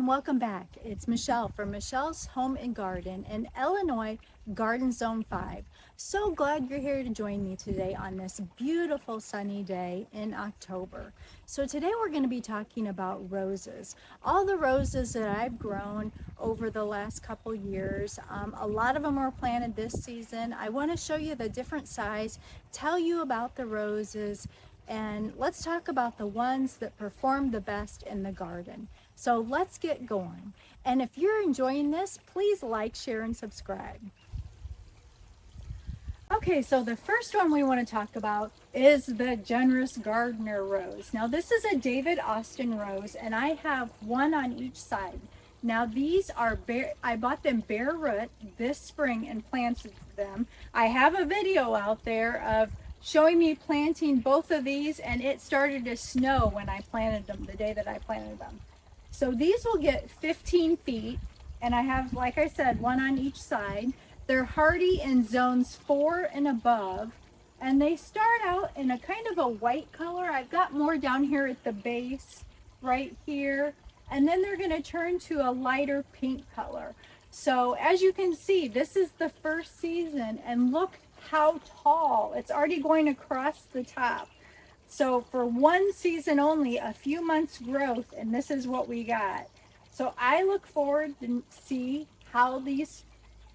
welcome back. It's Michelle from Michelle's Home and Garden in Illinois Garden Zone 5. So glad you're here to join me today on this beautiful sunny day in October. So today we're going to be talking about roses. All the roses that I've grown over the last couple years. A lot of them were planted this season. I want to show you the different size, tell you about the roses, and let's talk about the ones that perform the best in the garden. So let's get going. And if you're enjoying this, please like, share, and subscribe. Okay, so the first one we want to talk about is the Generous Gardener Rose. Now this is a David Austin rose, and I have one on each side. Now these are I bought them bare root this spring and planted them. I have a video out there of showing me planting both of these, and it started to snow when I planted them, the day that I planted them. So these will get 15 feet, and I have, like I said, one on each side. They're hardy in zones 4 and above, and they start out in a kind of a white color. I've got more down here at the base right here, and then they're going to turn to a lighter pink color. So as you can see, this is the first season, and look how tall. It's already going across the top. So for one season only, a few months growth, and this is what we got. So I look forward to see how these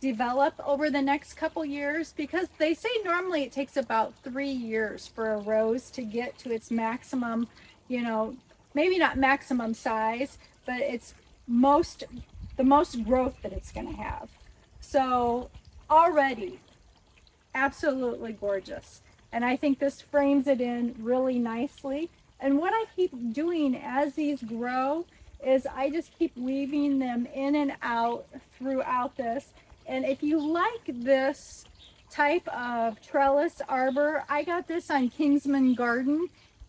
develop over the next couple years, because they say normally it takes about 3 years for a rose to get to its maximum, maybe not maximum size, but it's the most growth that it's going to have. So already absolutely gorgeous. And I think this frames it in really nicely. And what I keep doing as these grow is I just keep weaving them in and out throughout this. And if you like this type of trellis arbor, I got this on Kingsman Garden's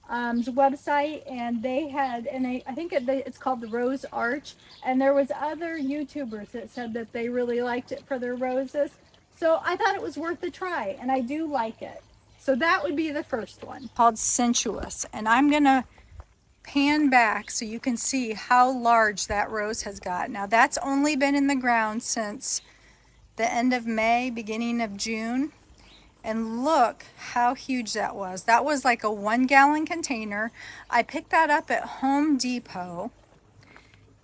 website, and they had, I think it's called the Rose Arch, and there was other YouTubers that said that they really liked it for their roses. So I thought it was worth a try, and I do like it. So that would be the first one, called Sensuous. And I'm gonna pan back so you can see how large that rose has got. Now that's only been in the ground since the end of May, beginning of June. And look how huge that was. That was like a 1-gallon container. I picked that up at Home Depot.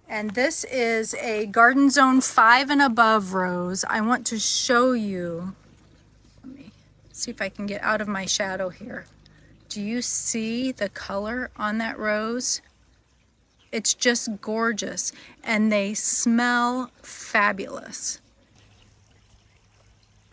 And this is a Garden Zone 5 and above rose. I want to show you. Let me see if I can get out of my shadow here. Do you see the color on that rose? It's just gorgeous, and they smell fabulous.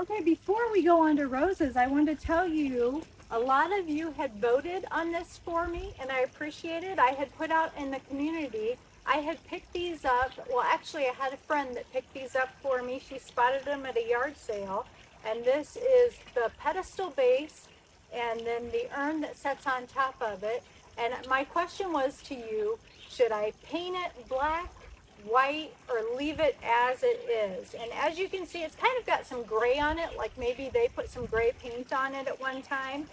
Okay, before we go on to roses, I want to tell you, a lot of you had voted on this for me, and I appreciate it. I had put out in the community, I had picked these up. Well, actually, I had a friend that picked these up for me. She spotted them at a yard sale. And this is the pedestal base, and then the urn that sits on top of it. And my question was to you, should I paint it black, white, or leave it as it is? And as you can see, it's kind of got some gray on it, like maybe they put some gray paint on it at one time.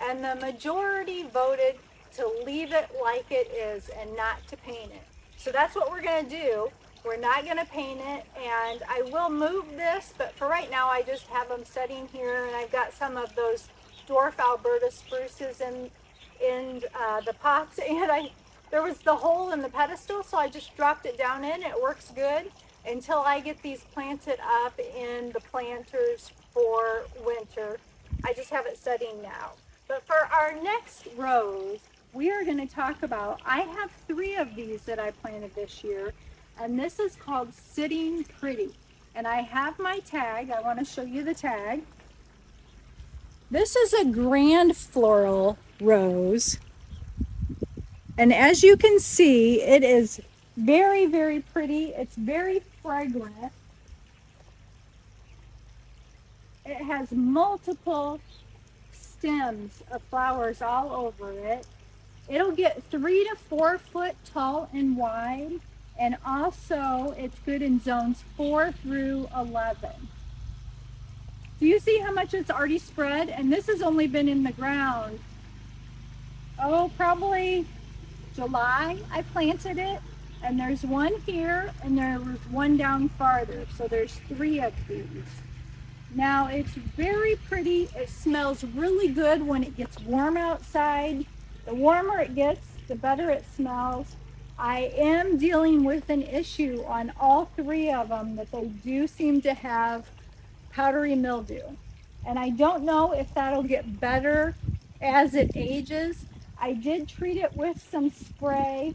And the majority voted to leave it like it is and not to paint it. So that's what we're going to do. We're not going to paint it, and I will move this, but for right now I just have them sitting here, and I've got some of those dwarf Alberta spruces in the pots, and there was the hole in the pedestal, so I just dropped it down in. It works good until I get these planted up in the planters for winter. I just have it sitting now. But for our next rose, we are going to talk about, I have 3 of these that I planted this year. And this is called Sitting Pretty. And I have my tag. I want to show you the tag. This is a grand floral rose. And as you can see, it is very, very pretty. It's very fragrant. It has multiple stems of flowers all over it. It'll get 3 to 4 foot tall and wide. And also, it's good in zones 4 through 11. Do you see how much it's already spread? And this has only been in the ground, probably July I planted it. And there's one here, and there's one down farther. So there's 3 of these. Now it's very pretty. It smells really good when it gets warm outside. The warmer it gets, the better it smells. I am dealing with an issue on all 3 of them that they do seem to have powdery mildew. And I don't know if that'll get better as it ages. I did treat it with some spray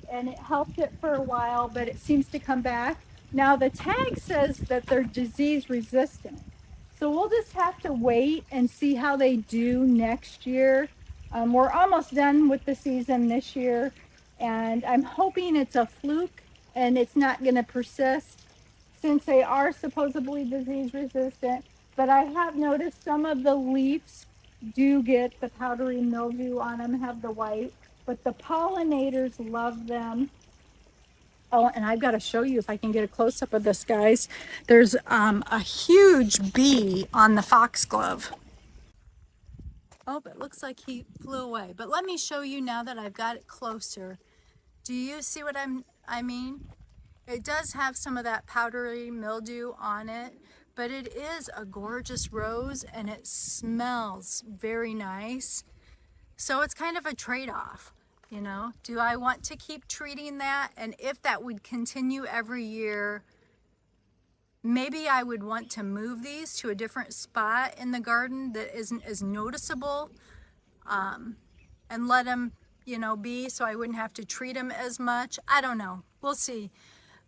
and it helped it for a while, but it seems to come back. Now the tag says that they're disease resistant. So we'll just have to wait and see how they do next year. We're almost done with the season this year, and I'm hoping it's a fluke and it's not going to persist since they are supposedly disease resistant. But I have noticed some of the leaves do get the powdery mildew on them, have the white, but the pollinators love them. Oh, and I've got to show you if I can get a close-up of this, guys. There's a huge bee on the foxglove. Oh, but it looks like he flew away. But let me show you now that I've got it closer. Do you see what I mean? It does have some of that powdery mildew on it, but it is a gorgeous rose and it smells very nice. So it's kind of a trade-off. You know, do I want to keep treating that? And if that would continue every year, maybe I would want to move these to a different spot in the garden that isn't as noticeable, and let them, you know, be, so I wouldn't have to treat them as much. I don't know. We'll see.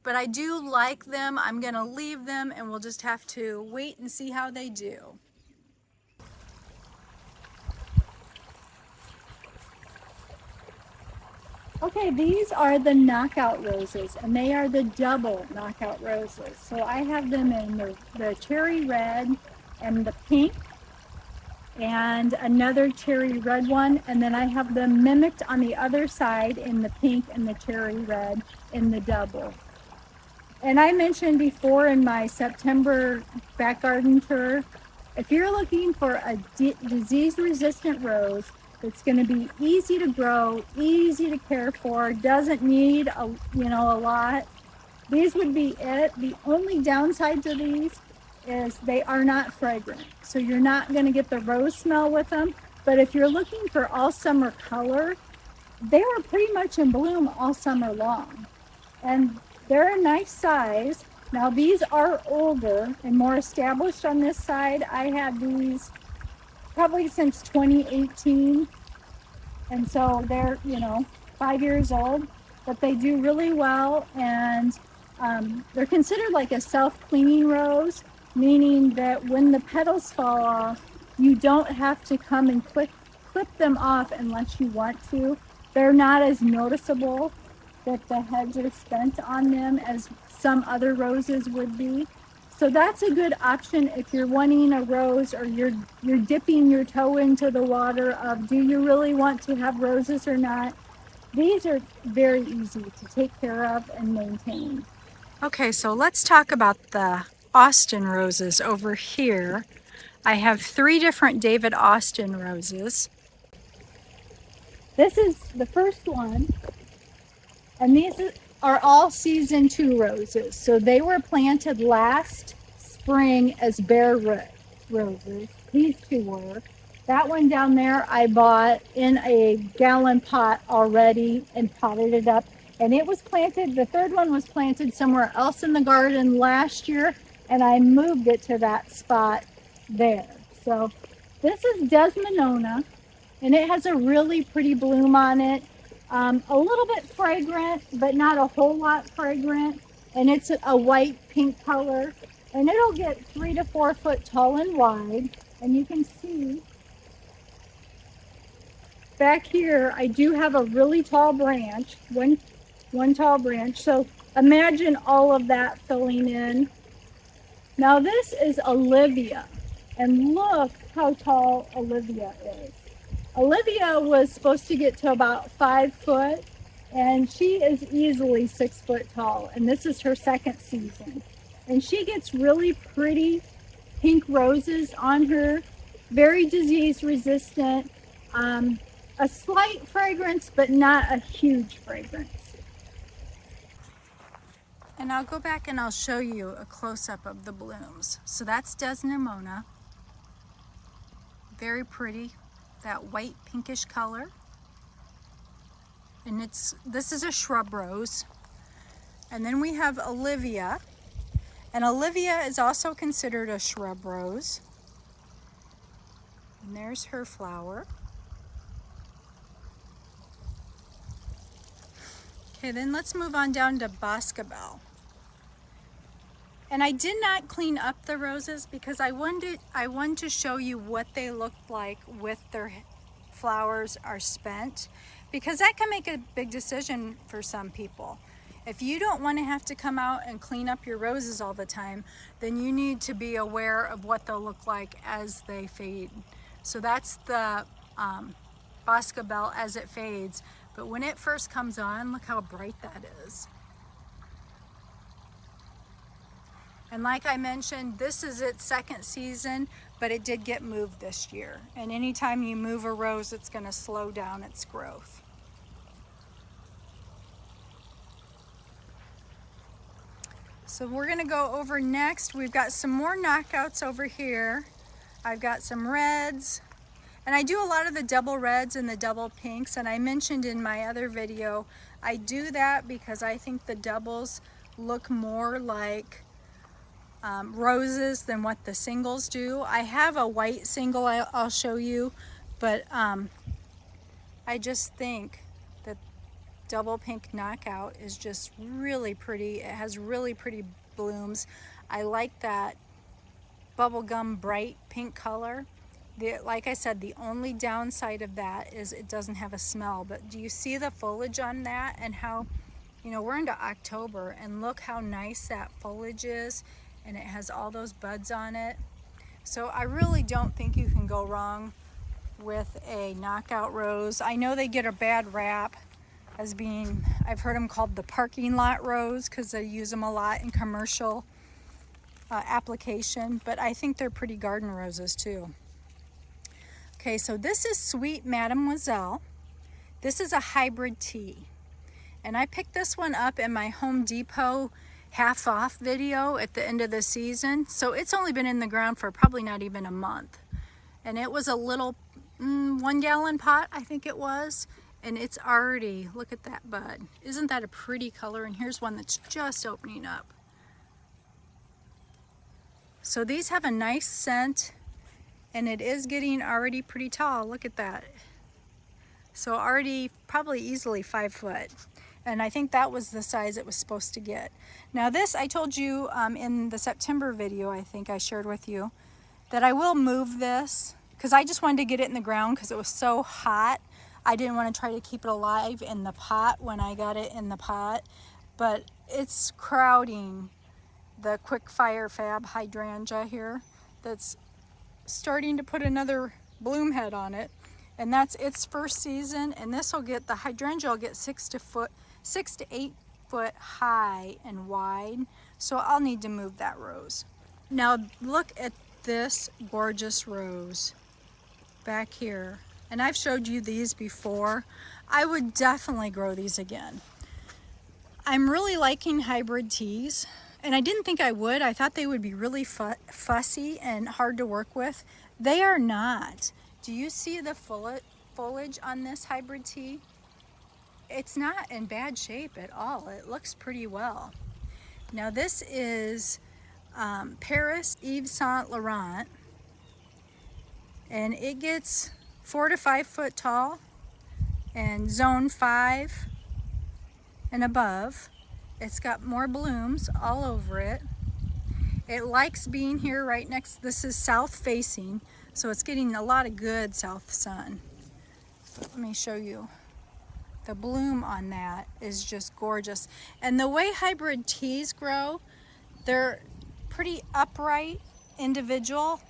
But I do like them. I'm going to leave them and we'll just have to wait and see how they do. Okay, these are the knockout roses, and they are the double knockout roses. So I have them in the cherry red and the pink, and another cherry red one, and then I have them mimicked on the other side in the pink and the cherry red in the double. And I mentioned before in my September back garden tour, if you're looking for a disease-resistant rose, it's going to be easy to grow, easy to care for, doesn't need a lot. These would be it. The only downside to these is they are not fragrant. So you're not going to get the rose smell with them. But if you're looking for all summer color, they are pretty much in bloom all summer long. And they're a nice size. Now these are older and more established on this side. I had these probably since 2018, and so they're 5 years old, but they do really well, and they're considered like a self-cleaning rose, meaning that when the petals fall off, you don't have to come and clip them off unless you want to. They're not as noticeable that the heads are spent on them as some other roses would be. So that's a good option if you're wanting a rose, or you're dipping your toe into the water of, do you really want to have roses or not? These are very easy to take care of and maintain. Okay, so let's talk about the Austin roses over here. I have 3 different David Austin roses. This is the first one, and these are all season 2 roses. So they were planted last spring as bare roses. These 2 were. That one down there I bought in a gallon pot already and potted it up. And it was planted, the third one was planted somewhere else in the garden last year, and I moved it to that spot there. So this is Desmonona, and it has a really pretty bloom on it. A little bit fragrant, but not a whole lot fragrant. And it's a white pink color. And it'll get 3 to 4 foot tall and wide. And you can see back here, I do have a really tall branch, one tall branch. So imagine all of that filling in. Now this is Olivia. And look how tall Olivia is. Olivia was supposed to get to about 5 foot, and she is easily 6 foot tall, and this is her second season. And she gets really pretty pink roses on her, very disease resistant, a slight fragrance, but not a huge fragrance. And I'll go back and I'll show you a close-up of the blooms. So that's Desdemona. Very pretty, that white pinkish color. And this is a shrub rose. And then we have Olivia. And Olivia is also considered a shrub rose. And there's her flower. Okay, then let's move on down to Boscabelle. And I did not clean up the roses because I wanted to show you what they look like with their flowers are spent, because that can make a big decision for some people. If you don't want to have to come out and clean up your roses all the time, then you need to be aware of what they'll look like as they fade. So that's the Boscabelle as it fades. But when it first comes on, look how bright that is. And like I mentioned, this is its second season, but it did get moved this year. And anytime you move a rose, it's going to slow down its growth. So we're going to go over next. We've got some more knockouts over here. I've got some reds. And I do a lot of the double reds and the double pinks. And I mentioned in my other video, I do that because I think the doubles look more like roses than what the singles do. I have a white single I'll show you, but I just think that double pink knockout is just really pretty. It has really pretty blooms. I like that bubblegum bright pink color. Like I said, the only downside of that is it doesn't have a smell. But do you see the foliage on that and how, you know, we're into October and look how nice that foliage is, and it has all those buds on it. So I really don't think you can go wrong with a knockout rose. I know they get a bad rap as being, I've heard them called the parking lot rose because they use them a lot in commercial application, but I think they're pretty garden roses too. Okay, so this is Sweet Mademoiselle. This is a hybrid tea. And I picked this one up in my Home Depot half off video at the end of the season. So it's only been in the ground for probably not even a month. And it was a little 1 gallon pot, I think it was. And it's already, look at that bud. Isn't that a pretty color? And here's one that's just opening up. So these have a nice scent, and it is getting already pretty tall. Look at that. So already probably easily 5 foot. And I think that was the size it was supposed to get. Now this, I told you in the September video, I think I shared with you, that I will move this because I just wanted to get it in the ground because it was so hot. I didn't want to try to keep it alive in the pot when I got it in the pot, but it's crowding the Quick Fire Fab hydrangea here that's starting to put another bloom head on it. And that's its first season, and this will get, the hydrangea will get 6 to 8 foot high and wide. So I'll need to move that rose. Now look at this gorgeous rose back here. And I've showed you these before. I would definitely grow these again. I'm really liking hybrid teas, and I didn't think I would. I thought they would be really fussy and hard to work with. They are not. Do you see the foliage on this hybrid tea? It's not in bad shape at all. It looks pretty well. Now this is Paris Yves Saint Laurent, and it gets 4 to 5 foot tall and zone 5 and above. It's got more blooms all over it. It likes being here right next, this is south facing, so it's getting a lot of good south sun. Let me show you. The bloom on that is just gorgeous. And the way hybrid teas grow, they're pretty upright, individual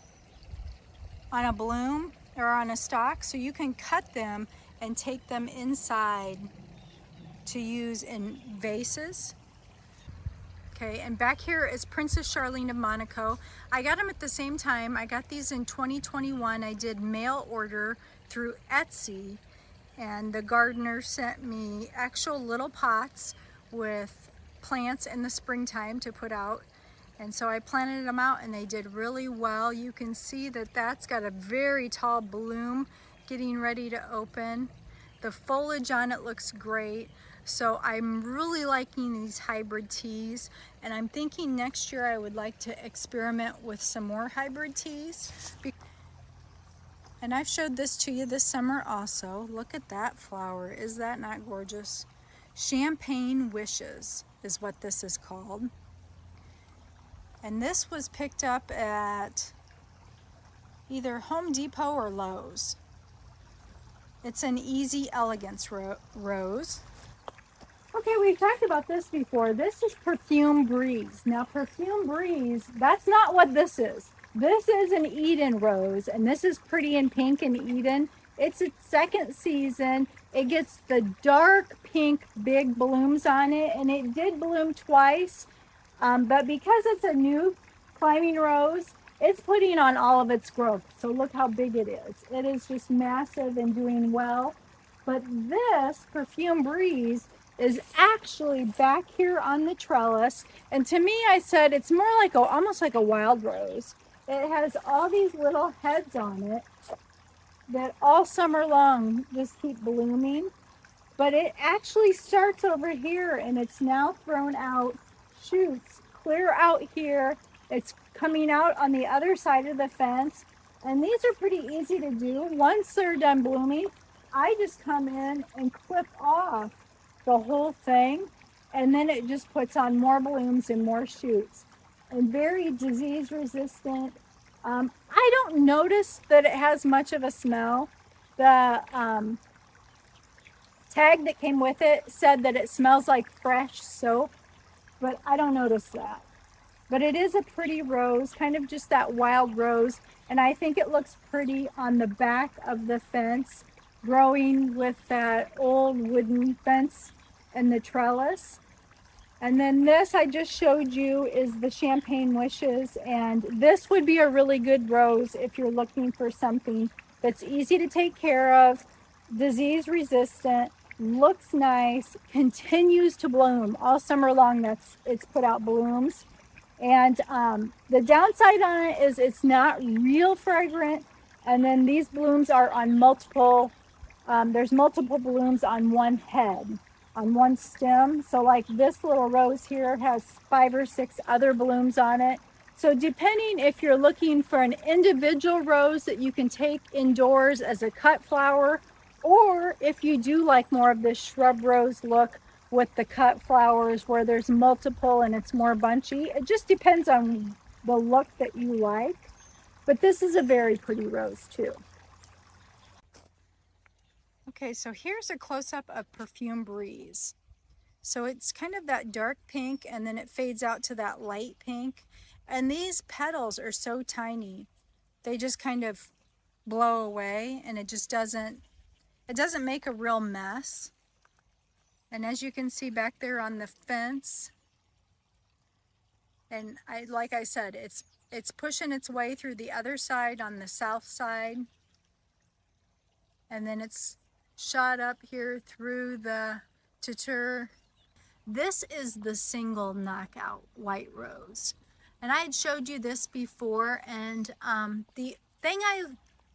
on a bloom or on a stalk, so you can cut them and take them inside to use in vases. Okay, and back here is Princess Charlene of Monaco. I got them at the same time. I got these in 2021. I did mail order through Etsy, and the gardener sent me actual little pots with plants in the springtime to put out. And so I planted them out and they did really well. You can see that that's got a very tall bloom getting ready to open. The foliage on it looks great. So I'm really liking these hybrid teas, and I'm thinking next year I would like to experiment with some more hybrid teas. And I've showed this to you this summer also. Look at that flower. Is that not gorgeous? Champagne Wishes is what this is called. And this was picked up at either Home Depot or Lowe's. It's an Easy Elegance rose. Okay, we've talked about this before. This is Perfume Breeze. Now, Perfume Breeze, that's not what this is. This is an Eden rose, and this is Pretty in Pink in Eden. It's its second season. It gets the dark pink big blooms on it, and it did bloom twice. But because it's a new climbing rose, it's putting on all of its growth. So look how big it is. It is just massive and doing well. But this Perfume Breeze is actually back here on the trellis. And to me, I said it's more like almost like a wild rose. It has all these little heads on it that all summer long just keep blooming. But it actually starts over here, and it's now thrown out shoots clear out here. It's coming out on the other side of the fence. And these are pretty easy to do. Once they're done blooming, I just come in and clip off the whole thing, and then it just puts on more blooms and more shoots. And very disease resistant. I don't notice that it has much of a smell. The tag that came with it said that it smells like fresh soap, but I don't notice that. But it is a pretty rose, kind of just that wild rose, and I think it looks pretty on the back of the fence, growing with that old wooden fence and the trellis. And then this I just showed you is the Champagne Wishes, and this would be a really good rose if you're looking for something that's easy to take care of, disease resistant, looks nice, continues to bloom all summer long. It's put out blooms. And the downside on it is it's not real fragrant. And then these blooms are on multiple, there's multiple blooms on one head, on one stem. So like this little rose here has 5 or 6 other blooms on it. So depending if you're looking for an individual rose that you can take indoors as a cut flower, or if you do like more of this shrub rose look with the cut flowers where there's multiple and it's more bunchy. It just depends on the look that you like. But this is a very pretty rose too. Okay, so here's a close-up of Perfume Breeze. So it's kind of that dark pink, and then it fades out to that light pink. And these petals are so tiny. They just kind of blow away, and it just doesn't make a real mess. And as you can see back there on the fence, and like I said, it's pushing its way through the other side on the south side, and then it's shot up here through the tutor. This is the single knockout white rose, and I had showed you this before, and the thing I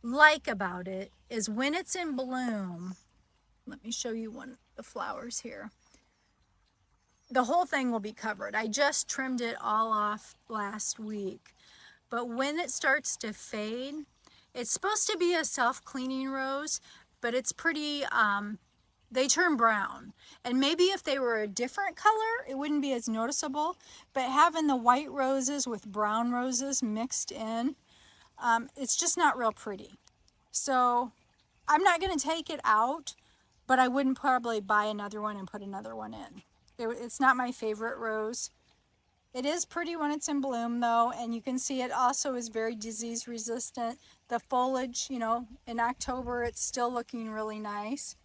like about it is when it's in bloom. Let me show you one of the flowers here. The whole thing will be covered. I just trimmed it all off last week. But when it starts to fade, it's supposed to be a self-cleaning rose, but it's pretty, they turn brown. And maybe if they were a different color, it wouldn't be as noticeable. But having the white roses with brown roses mixed in, it's just not real pretty. So I'm not going to take it out, but I wouldn't probably buy another one and put another one in. It's not my favorite rose. It is pretty when it's in bloom though, and you can see it also is very disease resistant. The foliage, you know, in October it's still looking really nice.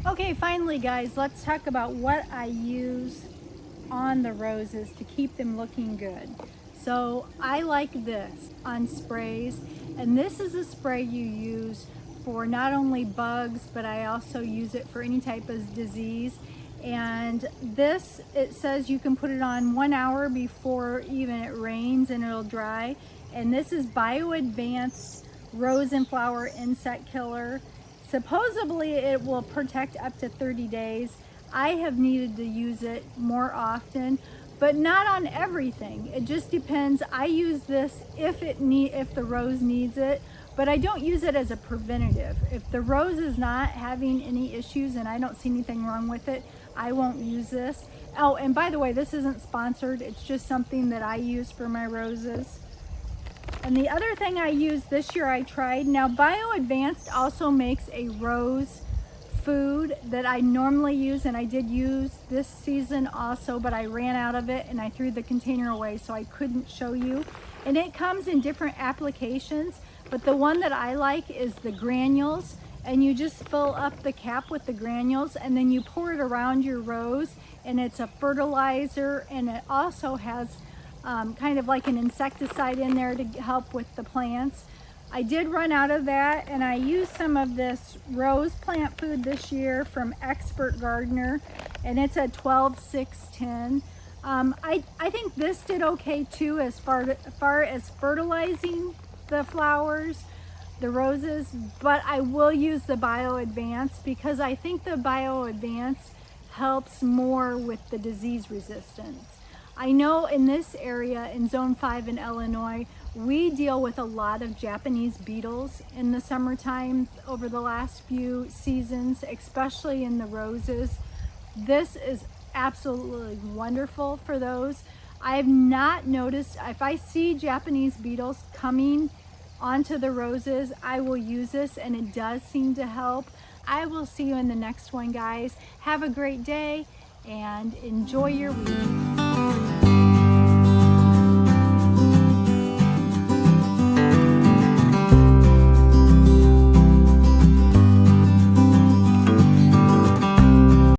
Okay, finally guys, let's talk about what I use on the roses to keep them looking good. So I like this on sprays, and this is a spray you use for not only bugs, but I also use it for any type of disease. And this, it says you can put it on 1 hour before even it rains and it'll dry. And this is Bio Advanced Rose and Flower Insect Killer. Supposedly it will protect up to 30 days. I have needed to use it more often, but not on everything. It just depends. I use this if the rose needs it, but I don't use it as a preventative. If the rose is not having any issues and I don't see anything wrong with it, I won't use this. Oh, and by the way, this isn't sponsored. It's just something that I use for my roses. And the other thing I used this year, I tried. Now, Bio Advanced also makes a rose food that I normally use, and I did use this season also, but I ran out of it and I threw the container away, so I couldn't show you. And it comes in different applications, but the one that I like is the granules, and you just fill up the cap with the granules and then you pour it around your rose, and it's a fertilizer, and it also has kind of like an insecticide in there to help with the plants. I did run out of that, and I used some of this rose plant food this year from Expert Gardener, and it's a 12-6-10. I think this did okay too as far as fertilizing the flowers, the roses, but I will use the Bio Advance because I think the Bio Advance helps more with the disease resistance. I know in this area, in Zone 5 in Illinois, we deal with a lot of Japanese beetles in the summertime over the last few seasons, especially in the roses. This is absolutely wonderful for those. I have not noticed, if I see Japanese beetles coming onto the roses, I will use this, and it does seem to help. I will see you in the next one, guys. Have a great day and enjoy your week.